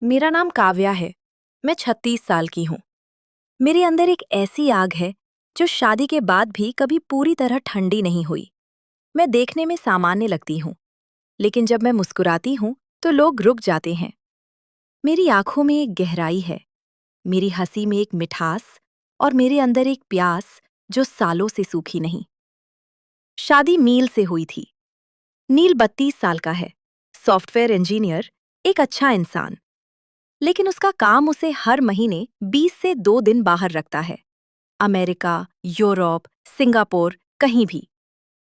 मेरा नाम काव्या है। मैं 36 साल की हूँ। मेरे अंदर एक ऐसी आग है जो शादी के बाद भी कभी पूरी तरह ठंडी नहीं हुई। मैं देखने में सामान्य लगती हूँ, लेकिन जब मैं मुस्कुराती हूँ तो लोग रुक जाते हैं। मेरी आंखों में एक गहराई है, मेरी हंसी में एक मिठास और मेरे अंदर एक प्यास जो सालों से सूखी नहीं। शादी नील से हुई थी। नील 32 साल का है, सॉफ्टवेयर इंजीनियर, एक अच्छा इंसान। लेकिन उसका काम उसे हर महीने 20 से 2 दिन बाहर रखता है। अमेरिका, यूरोप, सिंगापुर, कहीं भी।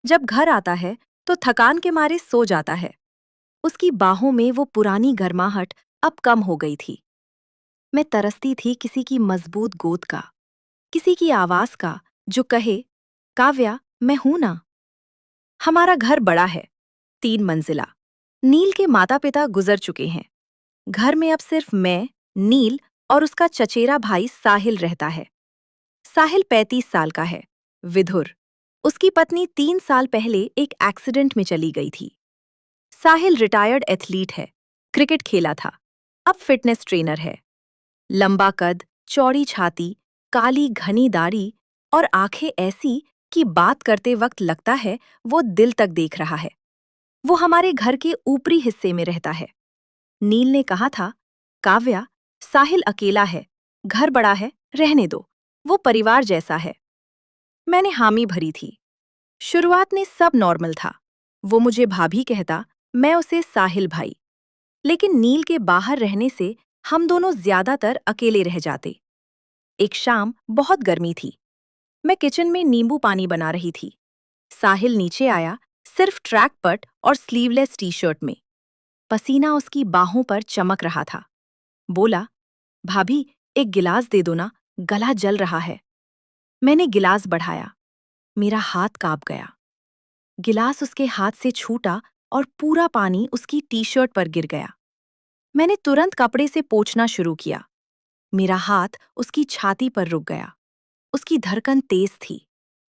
जब घर आता है तो थकान के मारे सो जाता है। उसकी बाहों में वो पुरानी गर्माहट अब कम हो गई थी। मैं तरसती थी किसी की मजबूत गोद का, किसी की आवाज का जो कहे, काव्या, मैं हूं ना। हमारा घर बड़ा है, 3 मंजिला। नील के माता पिता गुजर चुके हैं। घर में अब सिर्फ मैं, नील और उसका चचेरा भाई साहिल रहता है। साहिल 35 साल का है, विधुर। उसकी पत्नी 3 साल पहले एक एक्सीडेंट में चली गई थी। साहिल रिटायर्ड एथलीट है, क्रिकेट खेला था, अब फिटनेस ट्रेनर है। लंबा कद, चौड़ी छाती, काली घनी दाढ़ी और आंखें ऐसी कि बात करते वक्त लगता है वो दिल तक देख रहा है। वो हमारे घर के ऊपरी हिस्से में रहता है। नील ने कहा था, काव्या, साहिल अकेला है, घर बड़ा है, रहने दो, वो परिवार जैसा है। मैंने हामी भरी थी। शुरुआत में सब नॉर्मल था। वो मुझे भाभी कहता, मैं उसे साहिल भाई। लेकिन नील के बाहर रहने से हम दोनों ज्यादातर अकेले रह जाते। एक शाम बहुत गर्मी थी। मैं किचन में नींबू पानी बना रही थी। साहिल नीचे आया, सिर्फ ट्रैक पट और स्लीवलेस टी शर्ट में। पसीना उसकी बाहों पर चमक रहा था। बोला, भाभी, एक गिलास दे दो ना, गला जल रहा है। मैंने गिलास बढ़ाया। मेरा हाथ कांप गया। गिलास उसके हाथ से छूटा और पूरा पानी उसकी टी शर्ट पर गिर गया। मैंने तुरंत कपड़े से पोंछना शुरू किया। मेरा हाथ उसकी छाती पर रुक गया। उसकी धड़कन तेज थी।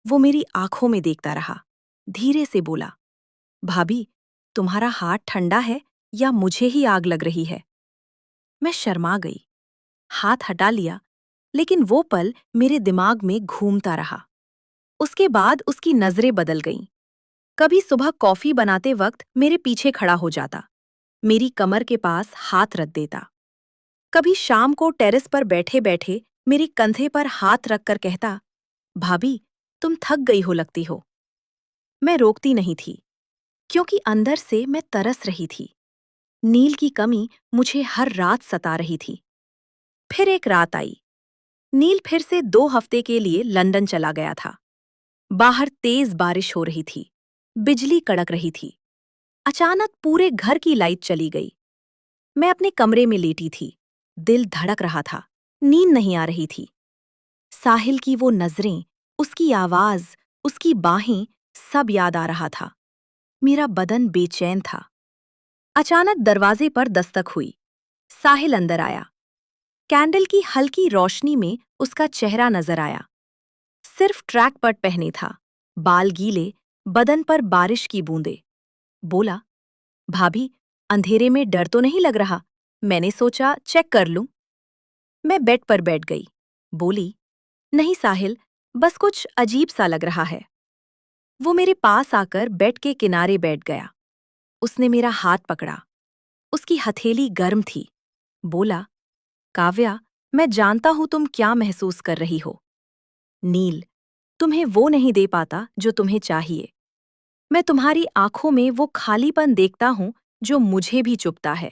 वो मेरी आंखों में देखता रहा। धीरे से बोला, भाभी, तुम्हारा हाथ ठंडा है या मुझे ही आग लग रही है? मैं शर्मा गई। हाथ हटा लिया, लेकिन वो पल मेरे दिमाग में घूमता रहा। उसके बाद उसकी नजरें बदल गईं। कभी सुबह कॉफी बनाते वक्त मेरे पीछे खड़ा हो जाता, मेरी कमर के पास हाथ रख देता। कभी शाम को टेरेस पर बैठे बैठे मेरी कंधे पर हाथ रखकर कहता, भाभी, तुम थक गई हो लगती हो। मैं रोकती नहीं थी, क्योंकि अंदर से मैं तरस रही थी। नील की कमी मुझे हर रात सता रही थी। फिर एक रात आई। नील फिर से 2 हफ्ते के लिए लंदन चला गया था। बाहर तेज बारिश हो रही थी। बिजली कड़क रही थी। अचानक पूरे घर की लाइट चली गई। मैं अपने कमरे में लेटी थी। दिल धड़क रहा था। नींद नहीं आ रही थी। साहिल की वो नजरें, उसकी आवाज, उसकी बाहें, सब याद आ रहा था। मेरा बदन बेचैन था। अचानक दरवाजे पर दस्तक हुई। साहिल अंदर आया। कैंडल की हल्की रोशनी में उसका चेहरा नजर आया। सिर्फ ट्रैक पट पहने था, बाल गीले, बदन पर बारिश की बूंदें। बोला, भाभी, अंधेरे में डर तो नहीं लग रहा? मैंने सोचा चेक कर लूं। मैं बेड पर बैठ गई। बोली, नहीं साहिल, बस कुछ अजीब सा लग रहा है। वो मेरे पास आकर बेड के किनारे बैठ गया। उसने मेरा हाथ पकड़ा। उसकी हथेली गर्म थी। बोला, काव्या, मैं जानता हूं तुम क्या महसूस कर रही हो। नील तुम्हें वो नहीं दे पाता जो तुम्हें चाहिए। मैं तुम्हारी आंखों में वो खालीपन देखता हूं जो मुझे भी चुभता है।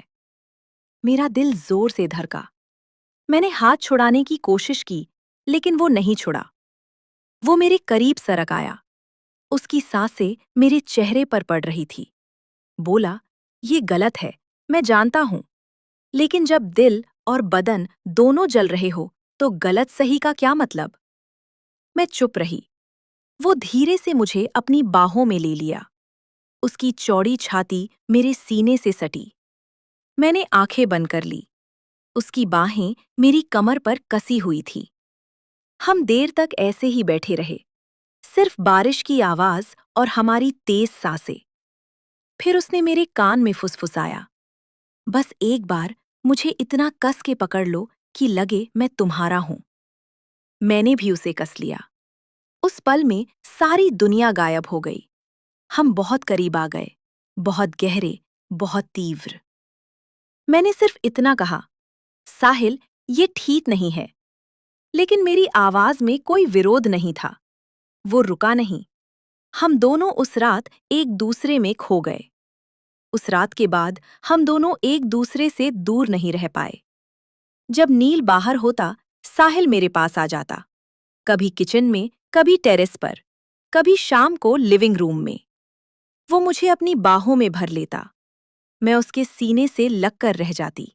मेरा दिल जोर से धड़का। मैंने हाथ छुड़ाने की कोशिश की, लेकिन वो नहीं छुड़ा। वो मेरे करीब सरक आया। उसकी सांसें मेरे चेहरे पर पड़ रही थी। बोला, ये गलत है, मैं जानता हूं, लेकिन जब दिल और बदन दोनों जल रहे हो तो गलत सही का क्या मतलब? मैं चुप रही। वो धीरे से मुझे अपनी बाहों में ले लिया। उसकी चौड़ी छाती मेरे सीने से सटी। मैंने आंखें बंद कर ली। उसकी बाहें मेरी कमर पर कसी हुई थी। हम देर तक ऐसे ही बैठे रहे, सिर्फ बारिश की आवाज और हमारी तेज सांसें। फिर उसने मेरे कान में फुसफुसाया, बस एक बार मुझे इतना कस के पकड़ लो कि लगे मैं तुम्हारा हूं। मैंने भी उसे कस लिया। उस पल में सारी दुनिया गायब हो गई। हम बहुत करीब आ गए, बहुत गहरे, बहुत तीव्र। मैंने सिर्फ इतना कहा, साहिल, ये ठीक नहीं है। लेकिन मेरी आवाज में कोई विरोध नहीं था। वो रुका नहीं। हम दोनों उस रात एक दूसरे में खो गए। उस रात के बाद हम दोनों एक दूसरे से दूर नहीं रह पाए। जब नील बाहर होता, साहिल मेरे पास आ जाता। कभी किचन में, कभी टेरेस पर, कभी शाम को लिविंग रूम में। वो मुझे अपनी बाहों में भर लेता। मैं उसके सीने से लग कर रह जाती।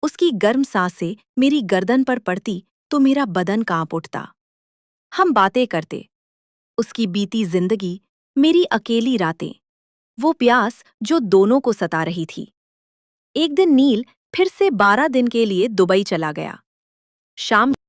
उसकी गर्म सांसें मेरी गर्दन पर पड़ती तो मेरा बदन कांप उठता। हम बातें करते, उसकी बीती जिंदगी, मेरी अकेली रातें, वो प्यास जो दोनों को सता रही थी। एक दिन नील फिर से 12 दिन के लिए दुबई चला गया। शाम